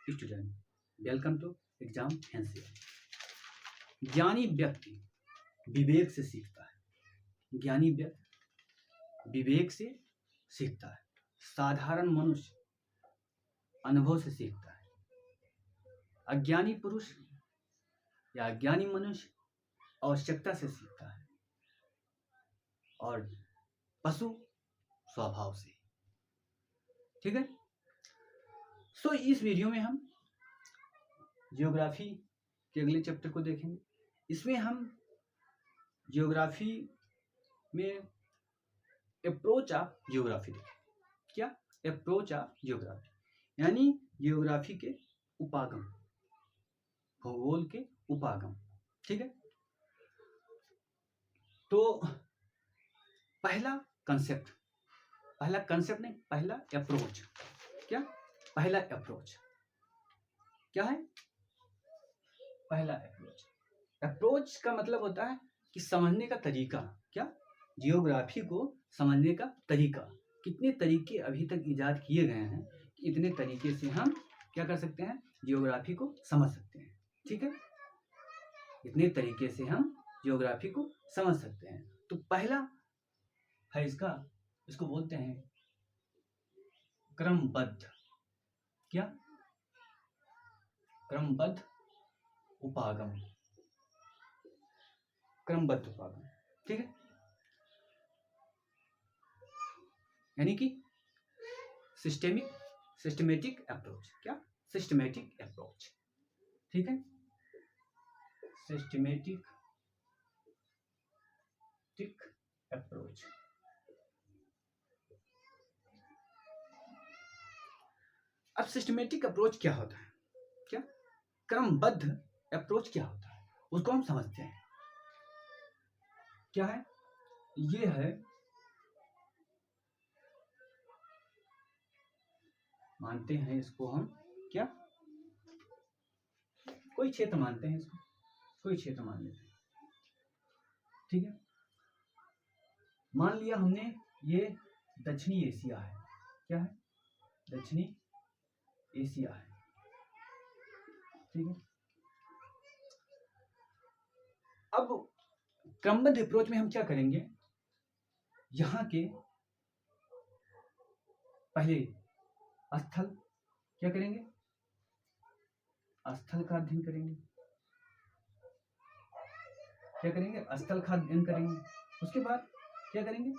Student, welcome to exam NCR. ज्ञानी व्यक्ति विवेक से सीखता है। ज्ञानी व्यक्ति विवेक से सीखता है। साधारण मनुष्य अनुभव से सीखता है। अज्ञानी पुरुष या अज्ञानी मनुष्य आवश्यकता से सीखता है और पशु स्वभाव से। ठीक है। सो इस वीडियो में हम जियोग्राफी के अगले चैप्टर को देखेंगे। इसमें हम जियोग्राफी में अप्रोच ऑफ जियोग्राफी देखेंगे। क्या? अप्रोच ऑफ जियोग्राफी, यानी जियोग्राफी के उपागम, भूगोल के उपागम। ठीक है। तो पहला कंसेप्ट नहीं, पहला अप्रोच। क्या? पहला अप्रोच क्या है? पहला अप्रोच का मतलब होता है कि समझने का तरीका। क्या? जियोग्राफी को समझने का तरीका। कितने तरीके अभी तक इजाद किए गए हैं कि इतने तरीके से हम क्या कर सकते हैं? जियोग्राफी को समझ सकते हैं। ठीक है। इतने तरीके से हम जियोग्राफी को समझ सकते हैं। तो पहला है इसको बोलते हैं क्रमबद्ध। क्या? क्रमबद्ध उपागम। क्रमबद्ध उपागम। ठीक है। यानी कि सिस्टमेटिक अप्रोच। क्या? Systematic approach. ठीक है। Systematic approach. अब सिस्टमेटिक अप्रोच क्या होता है? क्या? क्रमबद्ध अप्रोच क्या होता है उसको हम समझते हैं। क्या है? ये है, मानते हैं इसको हम, क्या? कोई क्षेत्र मानते हैं इसको, कोई क्षेत्र मान लेते हैं। ठीक है। मान लिया हमने ये दक्षिणी एशिया है। क्या है? दक्षिणी एशिया है। ठीक है। अब क्रमबद्ध अप्रोच में हम क्या करेंगे? यहाँ के पहले स्थल क्या करेंगे? स्थल का अध्ययन करेंगे। क्या करेंगे? स्थल का अध्ययन करेंगे। उसके बाद क्या करेंगे?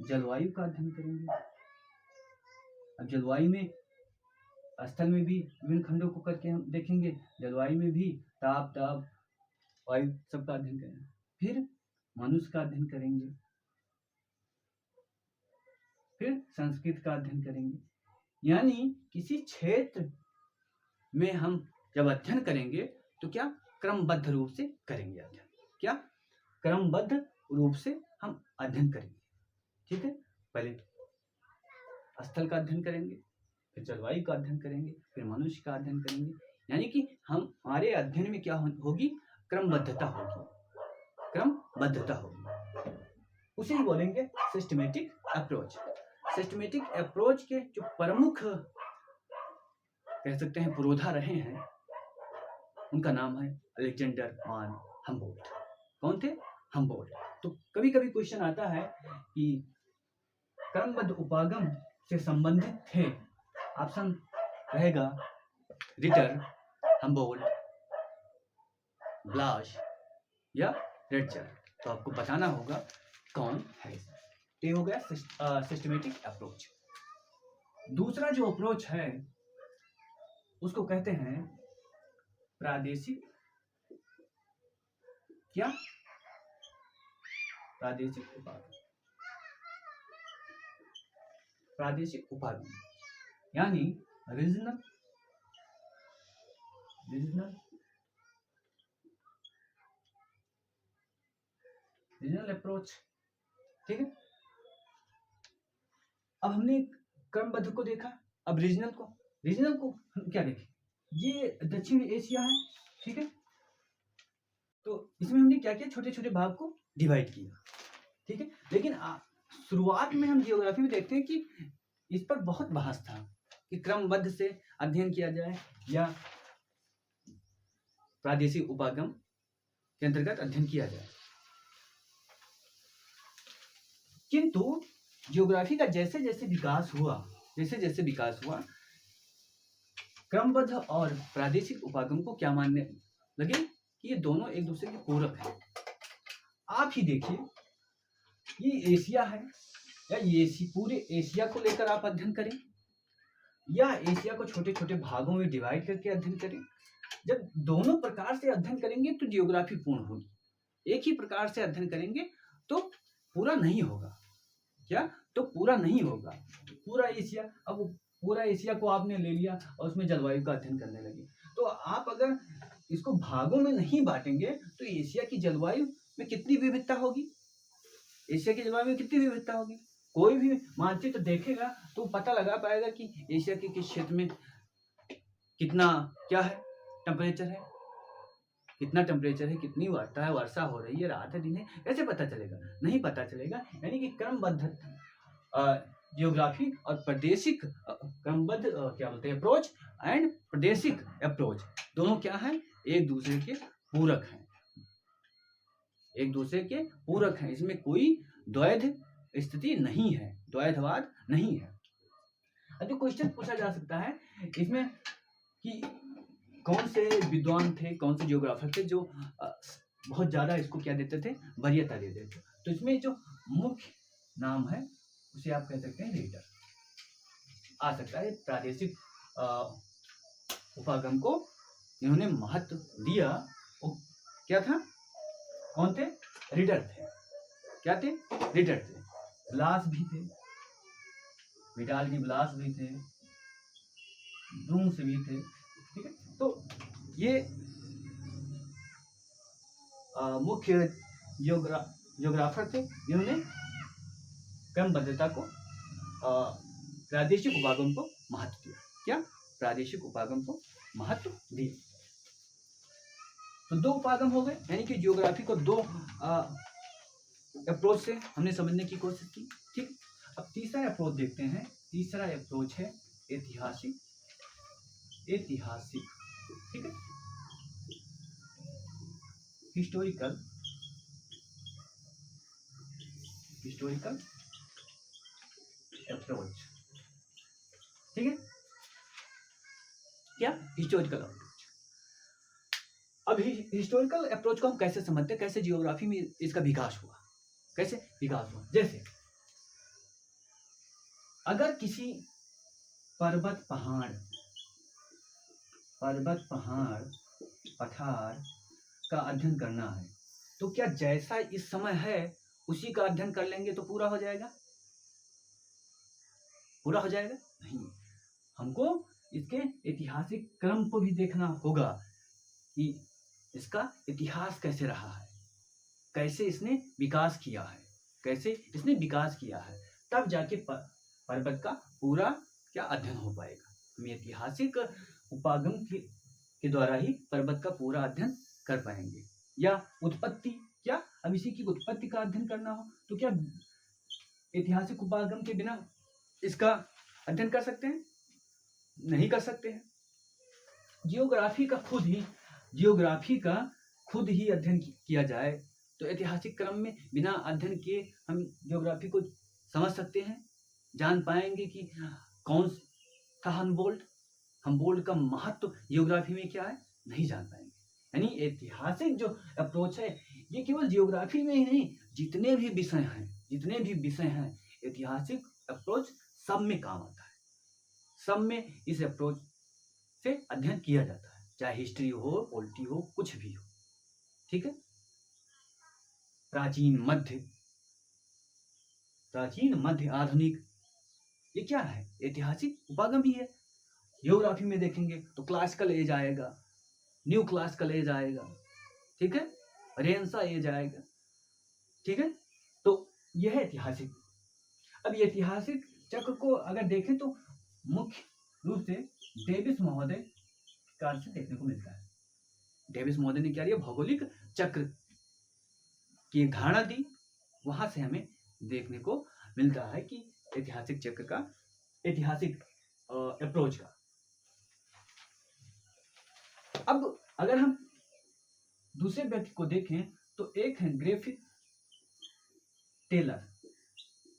जलवायु का अध्ययन करेंगे। अब जलवायु में, स्थल में भी विभिन्न खंडों को करके हम देखेंगे। जलवायु में भी ताप वायु सबका अध्ययन करेंगे। फिर मनुष्य का अध्ययन करेंगे। फिर संस्कृत का अध्ययन करेंगे। यानी किसी क्षेत्र में हम जब अध्ययन करेंगे तो क्या? क्रमबद्ध रूप से करेंगे अध्ययन। क्या? क्रमबद्ध रूप से हम अध्ययन करेंगे। ठीक है। पहले तो स्थल का अध्ययन करेंगे, फिर जलवायु का अध्ययन करेंगे, फिर मनुष्य का अध्ययन करेंगे। यानी कि हमारे अध्ययन में क्या होगी? क्रमबद्धता होगी। क्रमबद्धता होगी। उसे ही बोलेंगे सिस्टमेटिक अप्रोच। सिस्टमेटिक अप्रोच के जो प्रमुख कह सकते हैं पुरोधा रहे हैं, उनका नाम है अलेक्जेंडर वन हम्बोल्ट। कौन थे? हम्बोल्ट। तो कभी कभी क्वेश्चन आता है कि क्रमबद्ध उपागम से संबंधित थे। ऑप्शन रहेगा रिटर, हम्बोल्ट, ब्लाश या रेडचर। तो आपको बताना होगा कौन है। ये हो गया सिस्टमेटिक अप्रोच। दूसरा जो अप्रोच है उसको कहते हैं प्रादेशिक। क्या? प्रादेशिक उपागम। प्रादेशिक उपागम यानी रीजनल अप्रोच। ठीक है। अब हमने क्रमबद्ध को देखा, अब रीजनल को हम क्या देखें? ये दक्षिण एशिया है। ठीक है। तो इसमें हमने क्या किया? छोटे छोटे भाग को डिवाइड किया। ठीक है। लेकिन शुरुआत में हम जियोग्राफी में देखते हैं कि इस पर बहुत बहस था कि क्रमबद्ध से अध्ययन किया जाए या प्रादेशिक उपागम के अंतर्गत अध्ययन किया जाए। किंतु ज्योग्राफी का जैसे जैसे विकास हुआ, क्रमबद्ध और प्रादेशिक उपागम को क्या मानने लगे कि ये दोनों एक दूसरे के पूरक हैं। आप ही देखिए, ये एशिया है, या ये पूरे एशिया को लेकर आप अध्ययन करें, या एशिया को छोटे छोटे भागों में डिवाइड करके अध्ययन करें। जब दोनों प्रकार से अध्ययन करेंगे तो जियोग्राफी पूर्ण होगी। एक ही प्रकार से अध्ययन करेंगे तो पूरा नहीं होगा। क्या? तो पूरा नहीं होगा। पूरा एशिया, अब पूरा एशिया को आपने ले लिया और उसमें जलवायु का अध्ययन करने लगे, तो आप अगर इसको भागों में नहीं बांटेंगे तो एशिया की जलवायु में कितनी विविधता होगी। एशिया की जलवायु में कितनी विविधता होगी। कोई भी मानचित्र देखेगा तो पता लगा पाएगा कि एशिया के किस क्षेत्र में कितना क्या है टेम्परेचर है, कितना टेम्परेचर है, कितनी वर्षा हो रही है, रात है दिन है, कैसे पता चलेगा? नहीं पता चलेगा। यानी कि क्रमबद्ध जियोग्राफी और प्रादेशिक क्रमबद्ध क्या बोलते हैं अप्रोच एंड प्रादेशिक अप्रोच दोनों क्या है? एक दूसरे के पूरक हैं, एक दूसरे के पूरक हैं। इसमें कोई द्वैध स्थिति नहीं है, द्वैधवाद नहीं है। अभी क्वेश्चन पूछा जा सकता है इसमें कि कौन से विद्वान थे, कौन से जियोग्राफर थे जो बहुत ज्यादा इसको क्या देते थे, वरीयता देते थे। तो इसमें जो मुख्य नाम है उसे आप कह सकते हैं रीडर आ सकता है। प्रादेशिक उपागम को इन्होंने महत्व दिया, वो क्या था? कौन थे? रीडर थे। क्या थे? रीडर थे। ब्लास भी थे, विडाल की ब्लास भी थे, ब्रूम्स भी थे। ठीक है, तो ये मुख्य जियोग्राफर थे जिन्होंने क्रमबद्धता को प्रादेशिक उपागम को महत्व दिया। क्या? प्रादेशिक उपागम को महत्व दिया। तो दो उपागम हो गए, यानी कि जियोग्राफी को दो अप्रोच से हमने समझने की कोशिश की। ठीक, अब तीसरा अप्रोच देखते हैं। तीसरा अप्रोच है ऐतिहासिक। ठीक है, हिस्टोरिकल अप्रोच। ठीक है, क्या? Historical approach. अब हिस्टोरिकल अप्रोच को हम कैसे समझते हैं, कैसे जियोग्राफी में इसका विकास हुआ, कैसे विकास हुआ? जैसे अगर किसी पर्वत पहाड़ पठार का अध्ययन करना है तो क्या जैसा इस समय है उसी का अध्ययन कर लेंगे तो पूरा हो जाएगा? पूरा हो जाएगा? नहीं, हमको इसके ऐतिहासिक क्रम को भी देखना होगा कि इसका इतिहास कैसे रहा है, कैसे इसने विकास किया है, तब जाके पर्वत का पूरा क्या अध्ययन हो पाएगा। हम ऐतिहासिक उपागम के द्वारा ही पर्वत का पूरा अध्ययन कर पाएंगे। या उत्पत्ति, क्या? अब इसी की उत्पत्ति का अध्ययन करना हो तो क्या ऐतिहासिक उपागम के बिना इसका अध्ययन कर सकते हैं? नहीं कर सकते हैं। जियोग्राफी का खुद ही अध्ययन किया जाए तो ऐतिहासिक क्रम में बिना अध्ययन किए हम जियोग्राफी को समझ सकते हैं, जान पाएंगे कि कौन था हमबोल्ट का महत्व जियोग्राफी में क्या है, नहीं जान पाएंगे। यानी ऐतिहासिक जो अप्रोच है ये केवल जियोग्राफी में ही नहीं, जितने भी विषय हैं ऐतिहासिक अप्रोच सब में काम आता है, सब में इस अप्रोच से अध्ययन किया जाता है, चाहे हिस्ट्री हो, पॉलिटी हो, कुछ भी हो। ठीक है, प्राचीन मध्य आधुनिक, ये क्या है? ऐतिहासिक उपागम ही है। जियोग्राफी में देखेंगे तो क्लासिकल एज आएगा, न्यू क्लासिकल एज आएगा, ठीक है, रेनेसां एज आएगा। ठीक है, तो यह है ऐतिहासिक। अब ऐतिहासिक चक्र को अगर देखें तो मुख्य रूप से डेविस महोदय कार्य से देखने को मिलता है। डेविस महोदय ने क्या किया? भौगोलिक चक्र की धारणा दी, वहां से हमें देखने को मिलता है कि ऐतिहासिक चक्र का, ऐतिहासिक अप्रोच का अब अगर हम दूसरे व्यक्ति को देखें तो एक है ग्रिफिथ टेलर।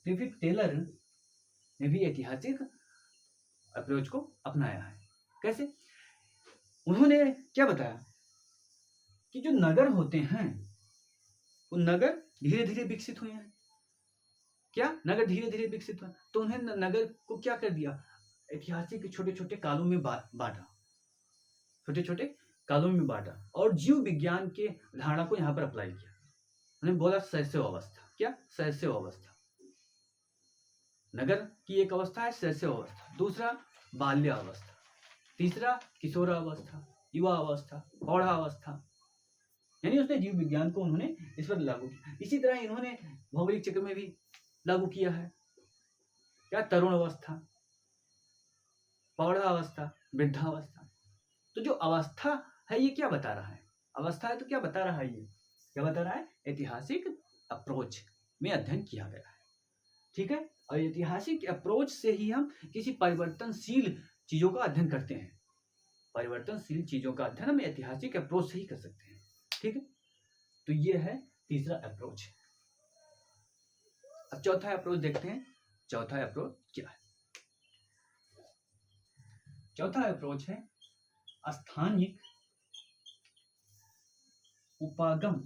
ग्रिफिथ टेलर ने भी ऐतिहासिक अप्रोच को अपनाया है। कैसे? उन्होंने क्या बताया कि जो नगर होते हैं वो नगर धीरे धीरे विकसित हुए हैं। क्या? नगर धीरे धीरे विकसित हुए, तो उन्हें नगर को क्या कर दिया, ऐतिहासिक छोटे छोटे कालों में बांटा, छोटे छोटे कालों में बांटा और जीव विज्ञान के धारणा को यहाँ पर अप्लाई किया। उन्होंने बोला शैशव अवस्था। क्या? शैशव अवस्था। नगर की एक अवस्था है शैशव अवस्था, दूसरा बाल्य अवस्था, तीसरा किशोर अवस्था, युवा अवस्था, प्रौढ़ा अवस्था। यानी उसने जीव विज्ञान को उन्होंने इस पर लागू किया। इसी तरह इन्होंने भौगोलिक चक्र में भी लागू किया है। क्या? तरुण अवस्था, प्रौढ़ा अवस्था, वृद्धावस्था। तो जो अवस्था है ये क्या बता रहा है? अवस्था है तो क्या बता रहा है? ये क्या बता रहा है? ऐतिहासिक अप्रोच में अध्ययन किया गया है। ठीक है। और ऐतिहासिक अप्रोच से ही हम किसी परिवर्तनशील चीजों का अध्ययन करते हैं। परिवर्तनशील चीजों का अध्ययन हम ऐतिहासिक अप्रोच से ही कर सकते हैं। ठीक है। तो ये है तीसरा अप्रोच। अब चौथा अप्रोच देखते हैं। चौथा अप्रोच क्या है? चौथा अप्रोच है स्थानिक उपागम।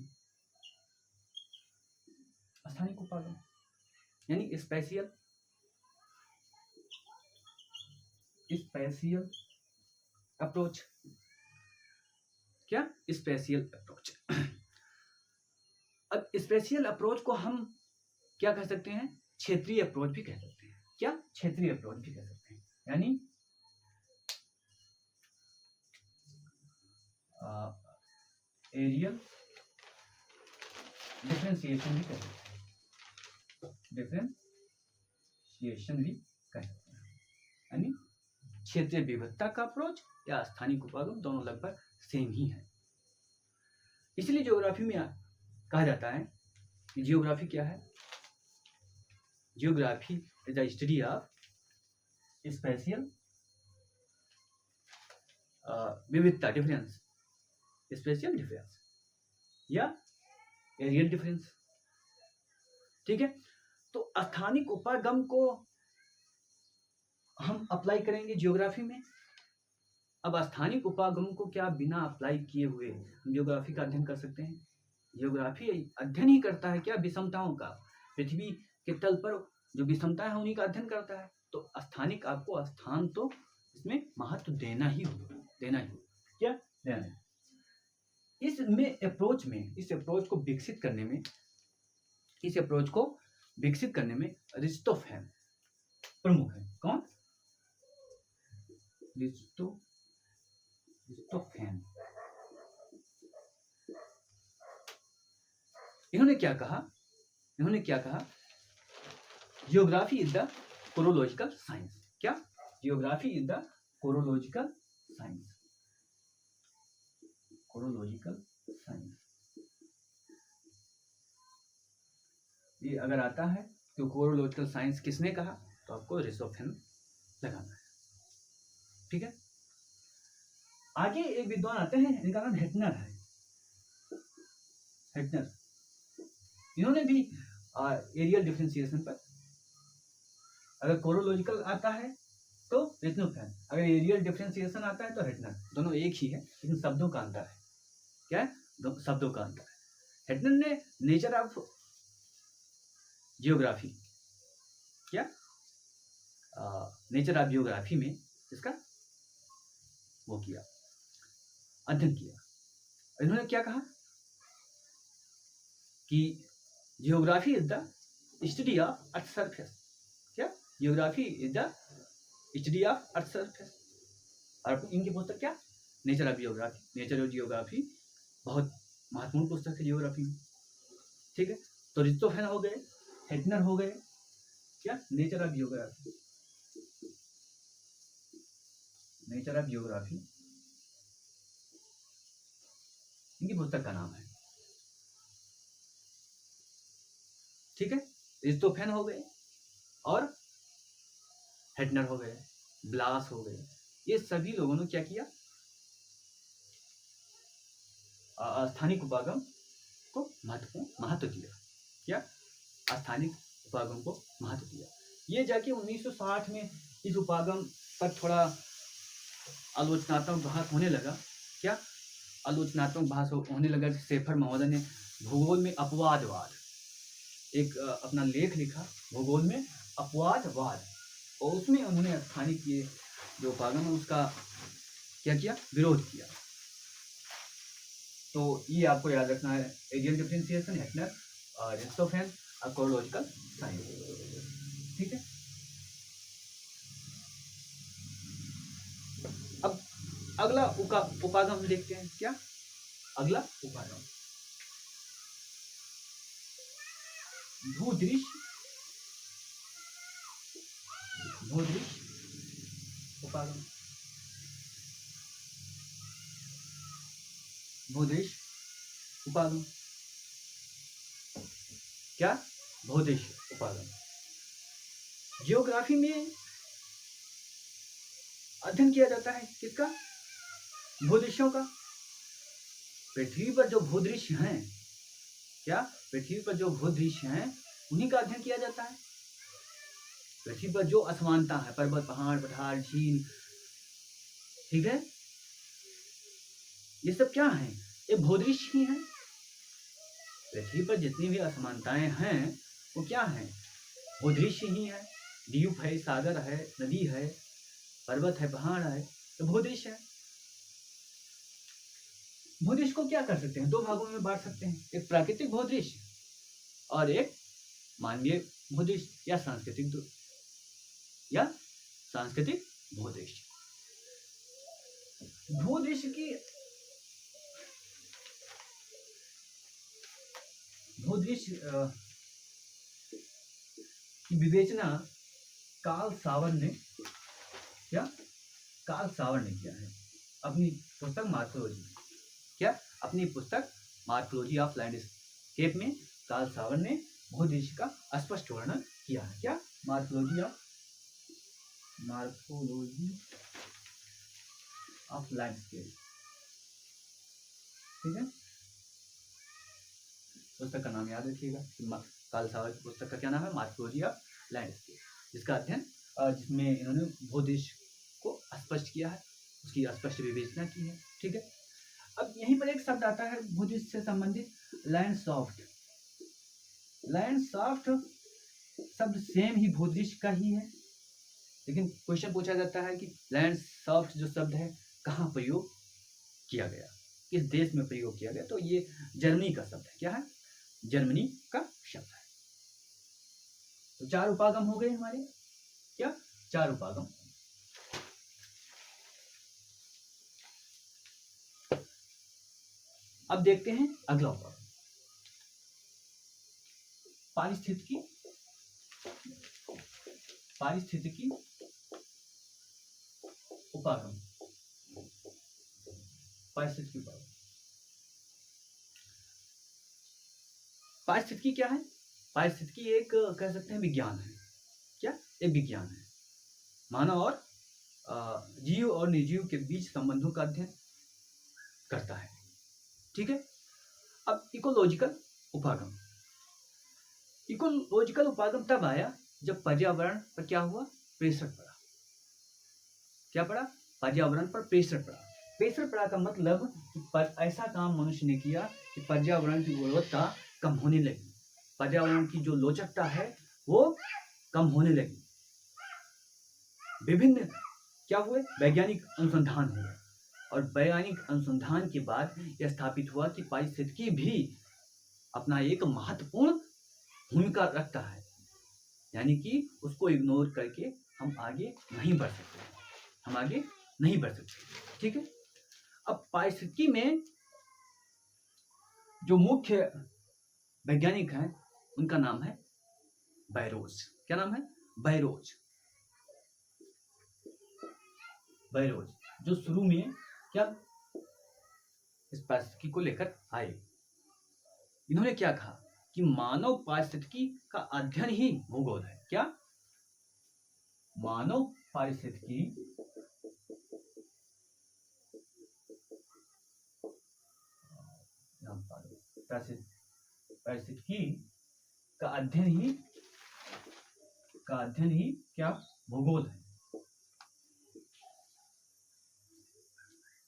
स्थानिक उपागम यानी स्पेशियल अप्रोच। क्या? Spatial approach. अब स्पेशियल अप्रोच को हम क्या कह सकते हैं? क्षेत्रीय अप्रोच भी कह सकते हैं। क्या? क्षेत्रीय अप्रोच भी कह सकते हैं। यानी एरियल डिफरेंशिएशन भी कह सकते हैं। डिफरेंशिएशन भी कह सकते हैं। यानी क्षेत्रीय विविधता का अप्रोच या स्थानिक उपागम दोनों लगभग सेम ही है। इसलिए ज्योग्राफी में कहा जाता है कि जियोग्राफी क्या है? Geography is the study of spatial विविधता, डिफरेंस, स्पेशियल डिफरेंस या एरियल डिफरेंस। ठीक है। तो स्थानिक उपागम को हम अप्लाई करेंगे जियोग्राफी में। अब स्थानिक उपागम को क्या बिना अप्लाई किए हुए हम जियोग्राफी का अध्ययन कर सकते हैं? जियोग्राफी अध्ययन ही करता है क्या? विषमताओं का। पृथ्वी के तल पर जो विषमता है उन्हीं का अध्ययन करता है। तो स्थानिक आपको स्थान तो इसमें महत्व देना ही होगा। क्या देना है? इस अप्रोच को विकसित करने में अरिस्टोफेन प्रमुख है। कौन? अरिस्टोफेन। इन्होंने क्या कहा? Geography is the chorological science. क्या? Geography is the chorological science. ये अगर आता है तो कोरोलॉजिकल साइंस किसने कहा? तो आपको अरिस्टोफेन लगाना है। ठीक है। आगे एक विद्वान आते हैं, इनका नाम हेटनर है। इन्होंने भी एरियल डिफरेंशिएशन पर, अगर कोरोलॉजिकल आता है तो अरिस्टोफेन, अगर एरियल डिफरेंशिएशन आता है तो हेटनर। दोनों एक ही है लेकिन शब्दों का अंतर है। क्या है? शब्दों का अंतर है। हेटनर ने नेचर ऑफ जियोग्राफी, क्या नेचर ऑफ जियोग्राफी में इसका वो किया, अध्ययन किया। इन्होंने क्या कहा कि geography is the study of earth surface. क्या? Geography is the study of earth surface. और इनकी पुस्तक क्या? नेचर ऑफ जियोग्राफी बहुत महत्वपूर्ण पुस्तक है जियोग्राफी में। ठीक है। तो अरिस्टोफेन हो गए, हेटनर हो गए। क्या? नेचर ऑफ जियोग्राफी इनकी पुस्तक का नाम है। ठीक है। अरिस्टोफेन हो गए और हेटनर हो गए, ब्लास हो गए। ये सभी लोगों ने क्या किया? स्थानिक उपागम को महत्व दिया। क्या? स्थानिक उपागम को महत्व दिया। ये जाके 1960 में इस उपागम पर थोड़ा आलोचनात्मक बहस होने लगा। क्या? आलोचनात्मक बहस होने लगा। शेफर महोदय ने भूगोल में अपवादवाद एक अपना लेख लिखा, भूगोल में अपवादवाद, और उसमें उन्होंने स्थानिक ये जो उपागम है उसका क्या किया? विरोध किया। तो ये आपको याद रखना है, एरियल डिफरेंशिएशन, हेफनर, रिस्टोफेन, कोरोलॉजिकल साइंस। ठीक है। अब अगला उपागम देखते हैं। क्या? अगला उपागम भूदृश्य उपागम। भूदृश्य उपागम। क्या? भूदृश्य उपागम जियोग्राफी में अध्ययन किया जाता है। किसका? भूदृश्यों का। पृथ्वी पर जो भूदृश्य हैं, क्या? पृथ्वी पर जो भूदृश्य हैं उन्हीं का अध्ययन किया जाता है। पृथ्वी पर जो असमानता है, पर्वत, पहाड़, पठार, झील, ठीक है, ये सब क्या है? ये भूदृश्य ही है। पृथ्वी पर जितनी भी असमानताएं हैं वो क्या है? भूदृश्य ही है। द्वीप है, सागर है, नदी है, पर्वत है, पहाड़ है, तो भूदृश्य है। भूदृश्य को क्या कर सकते हैं? दो भागों में बांट सकते हैं, एक प्राकृतिक भूदृश्य और एक मानवीय भूदृश्य या सांस्कृतिक भूदृश्य। भूदृश्य की विवेचना कार्ल सावर ने किया है अपनी पुस्तक मार्कोलॉजी। क्या? अपनी पुस्तक मार्कोलॉजी ऑफ लैंडस्केप में कार्ल सावर ने भूदृश्य का स्पष्ट वर्णन किया है। क्या? मार्कोलॉजी ऑफ लैंडस्केप। ठीक है, पुस्तक का नाम याद रखिएगा। कार्ल सावर की पुस्तक का क्या नाम है? मार्कोलॉजी ऑफ लैंडस्केप, जिसका अध्ययन जिसमें इन्होंने भूदृश्य को स्पष्ट किया है, उसकी स्पष्ट विवेचना की है। ठीक है। अब यहीं पर एक शब्द आता है भूदृश्य से संबंधित, लैंडसॉफ्ट। लैंडसॉफ्ट शब्द सेम ही भूदृश्य का ही है, लेकिन क्वेश्चन पूछा जाता है कि लैंडसॉफ्ट जो शब्द है कहाँ प्रयोग किया गया, किस देश में प्रयोग किया गया? तो ये जर्मनी का शब्द है। क्या है? जर्मनी का शब्द है। तो 4 उपागम हो गए हमारे। क्या? 4 उपागम। अब देखते हैं अगला उपागम, पारिस्थितिकी उपागम। पारिस्थितिकी उपागम। पारिस्थितिकी क्या है? पारिस्थितिकी एक कह सकते हैं विज्ञान है। क्या? एक विज्ञान है। मानव और जीव और निर्जीव के बीच संबंधों का अध्ययन करता है। ठीक है। अब इकोलॉजिकल उपागम। इकोलॉजिकल उपागम तब आया जब पर्यावरण पर क्या हुआ? प्रेशर पड़ा। क्या पड़ा? पर्यावरण पर प्रेशर पड़ा। प्रेशर पड़ा का मतलब कि ऐसा काम मनुष्य ने किया कि पर्यावरण की गुणवत्ता कम होने लगी, पर्यावरण की जो लोचकता है वो कम होने लगी। विभिन्न क्या हुए? वैज्ञानिक अनुसंधान हुए, और वैज्ञानिक अनुसंधान के बाद यह स्थापित हुआ कि पारिस्थितिकी भी अपना एक महत्वपूर्ण भूमिका रखता है, यानी कि उसको इग्नोर करके हम आगे नहीं बढ़ सकते। ठीक है। अब पारिस्थितिकी में जो मुख्य वैज्ञानिक हैं उनका नाम है बैरोज। क्या नाम है? बैरोज, जो शुरू में क्या इस पारिस्थितिकी को लेकर आए। इन्होंने क्या कहा कि मानव पारिस्थितिकी का अध्ययन ही भूगोल है। क्या? मानव पारिस्थितिकी का अध्ययन ही क्या भूगोल है।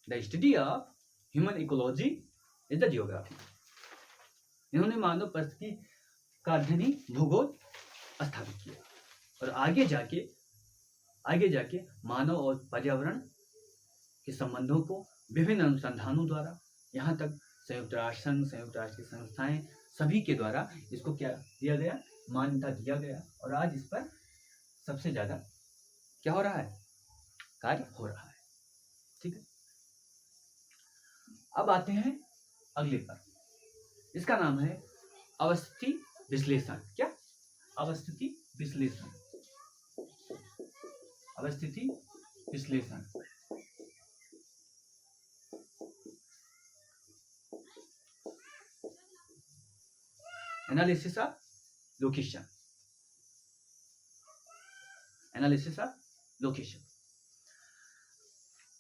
The study of human ecology is the geography. इन्होंने मानव परिस्थिति का अध्ययन ही भूगोल स्थापित किया और आगे जाके मानव और पर्यावरण के संबंधों को विभिन्न अनुसंधानों द्वारा, यहाँ तक संयुक्त राष्ट्र संघ, संयुक्त राष्ट्र की संस्थाएं, सभी के द्वारा इसको क्या दिया गया, मान्यता दिया गया और आज इस पर सबसे ज्यादा क्या हो रहा है, कार्य हो रहा है। ठीक है, अब आते हैं अगले पर। इसका नाम है अवस्थिति विश्लेषण। क्या? अवस्थिति विश्लेषण। अवस्थिति विश्लेषण। Analysis of location. Analysis of location.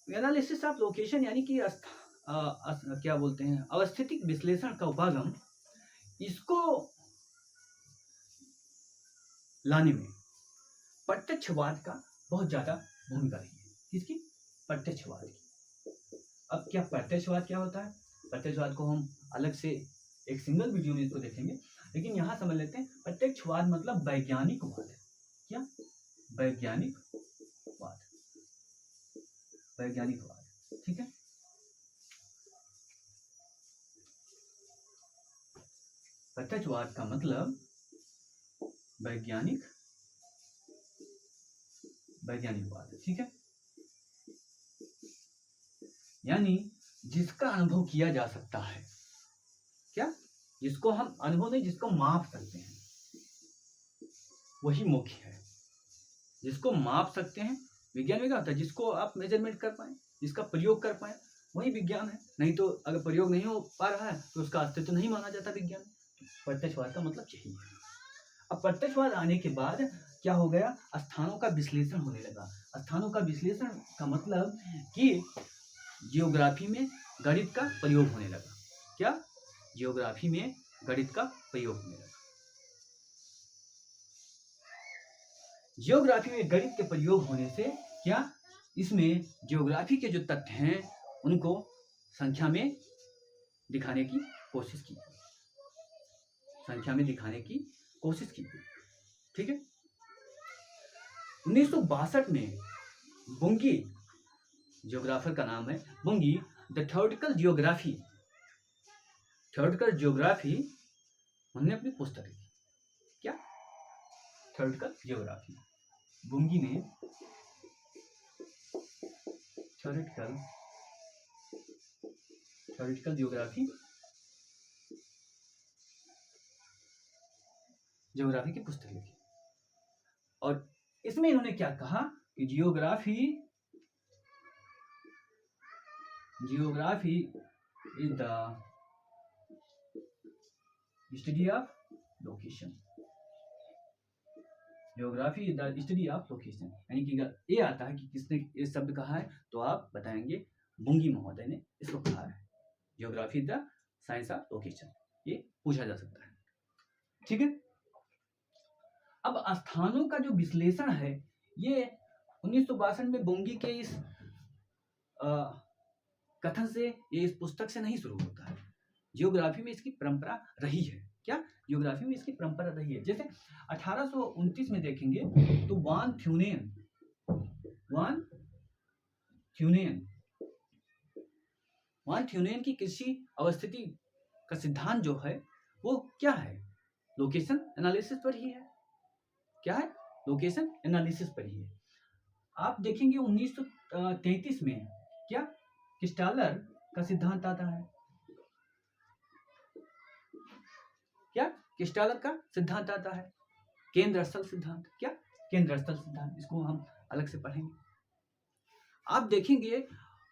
Analysis of location यानी कि क्या बोलते हैं, अवस्थितिक विश्लेषण का उपागम, इसको लाने में प्रत्यक्षवाद का बहुत ज्यादा भूमिका रही है। किसकी? प्रत्यक्षवाद की। अब क्या प्रत्यक्षवाद क्या होता है? प्रत्यक्षवाद को हम अलग से एक सिंगल वीडियो में इसको देखेंगे, लेकिन यहां समझ लेते हैं प्रत्यक्षवाद मतलब वैज्ञानिकवाद है। क्या? वैज्ञानिकवाद। वैज्ञानिकवाद। ठीक है, प्रत्यक्षवाद का मतलब वैज्ञानिकवाद। ठीक है, यानी जिसका अनुभव किया जा सकता है। क्या? जिसको हम अनुभव नहीं, जिसको माप सकते हैं, वही मुख्य है। जिसको माप सकते हैं, विज्ञान में क्या होता है, जिसको आप मेजरमेंट कर पाए, जिसका प्रयोग कर पाए, वही विज्ञान है। नहीं तो अगर प्रयोग नहीं हो पा रहा है तो उसका अस्तित्व नहीं माना जाता विज्ञान। प्रत्यक्षवाद का मतलब यही है। अब प्रत्यक्षवाद आने के बाद क्या हो गया, स्थानों का विश्लेषण होने लगा। स्थानों का विश्लेषण का मतलब कि जियोग्राफी में गणित का प्रयोग होने लगा। क्या? जियोग्राफी में गणित का प्रयोग होने लगा। जियोग्राफी में गणित के प्रयोग होने से क्या, इसमें जियोग्राफी के जो तथ्य हैं उनको संख्या में दिखाने की कोशिश की। संख्या में दिखाने की कोशिश की। ठीक है, 1962 में बुंगी, जियोग्राफर का नाम है बुंगी, द थ्योरेटिकल जियोग्राफी, उन्होंने अपनी पुस्तक लिखी। क्या? Theoretical geography. बुंगी ने थ्योरेटिकल जियोग्राफी की पुस्तक लिखी और इसमें इन्होंने क्या कहा कि geography is the study of location. Geography is the study of location, यानी कि अगर ये आता है कि किसने ये शब्द कहा है तो आप बताएंगे बुंगी महोदय ने इसको कहा है। Geography is the science of location, ये पूछा जा सकता है। ठीक है, अब स्थानों का जो विश्लेषण है ये 1962 में बुंगी के इस कथन से, ये इस पुस्तक से नहीं शुरू होता है। जियोग्राफी में इसकी परंपरा रही है। क्या? जियोग्राफी में इसकी परंपरा रही है। जैसे 1829 में देखेंगे तो वान थ्यूनेन की कृषि अवस्थिति का सिद्धांत जो है वो क्या है, लोकेशन एनालिसिस पर ही है। क्या है? लोकेशन एनालिसिस पर ही है। आप देखेंगे 1933 में क्या क्रिस्टालर का सिद्धांत आता है। क्या? क्रिस्टालर का सिद्धांत आता है। केंद्र स्थल सिद्धांत। क्या? केंद्र स्थल सिद्धांत, इसको हम अलग से पढ़ेंगे। आप देखेंगे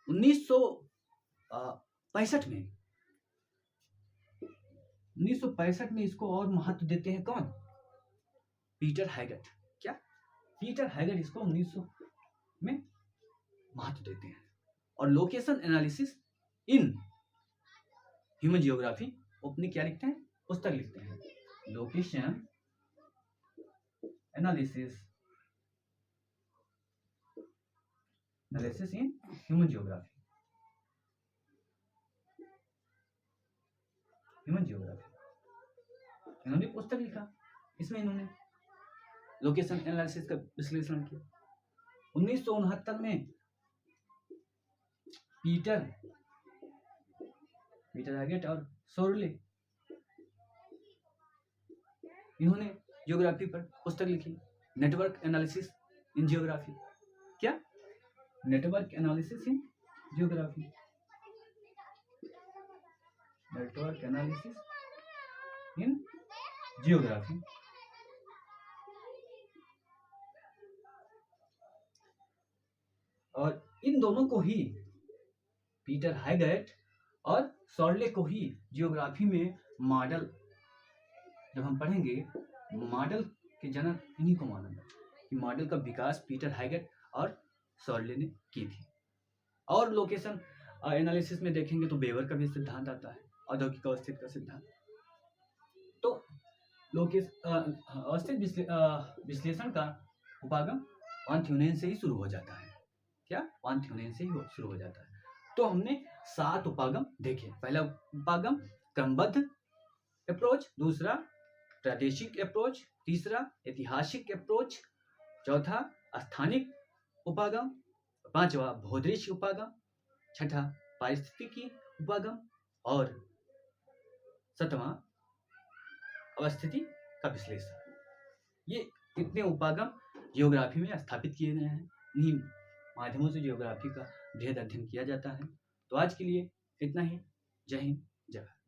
1965 में इसको और महत्व देते हैं कौन? पीटर हैगट। क्या? पीटर हैगट इसको 1900 में महत्व देते हैं और location analysis in human geography अपनी क्या लिखते हैं, पुस्तक लिखते हैं। Location analysis in human geography, इन्होंने पुस्तक लिखा, इसमें इन्होंने लोकेशन एनालिसिस का विश्लेषण किया। 1969 में पीटर हैगेट और सोरले इन्होंने जियोग्राफी पर पुस्तक लिखी, नेटवर्क एनालिसिस इन जियोग्राफी। क्या? Network analysis in geography, network analysis in geography. और इन दोनों को ही, पीटर हैगेट और सॉर्ले को ही जियोग्राफी में मॉडल, जब हम पढ़ेंगे, मॉडल के जनक इन्हीं को माना जाता कि मॉडल का विकास पीटर हैगेट और सॉर्ले ने की थी। और लोकेशन एनालिसिस में देखेंगे तो वेबर का भी सिद्धांत आता है, औद्योगिक अवस्थित का सिद्धांत। तो अवस्थित विश्लेषण का उपागम वान थ्यूनेन से ही शुरू हो जाता है। क्या? वान थ्यूनेन से ही शुरू हो जाता है। तो हमने 7 उपागम देखे। पहला उपागम क्रमबद्ध अप्रोच, दूसरा प्रादेशिक अप्रोच, तीसरा ऐतिहासिक अप्रोच, चौथा स्थानिक उपागम, पांचवा भौदृश्य उपागम, छठा पारिस्थितिकी उपागम और सातवां अवस्थिति का विश्लेषण। ये इतने उपागम जियोग्राफी में स्थापित किए गए हैं। इन्हीं माध्यमों से जियोग्राफी का बृहद अध्ययन किया जाता है। तो आज के लिए इतना ही। जय हिंद, जय भारत।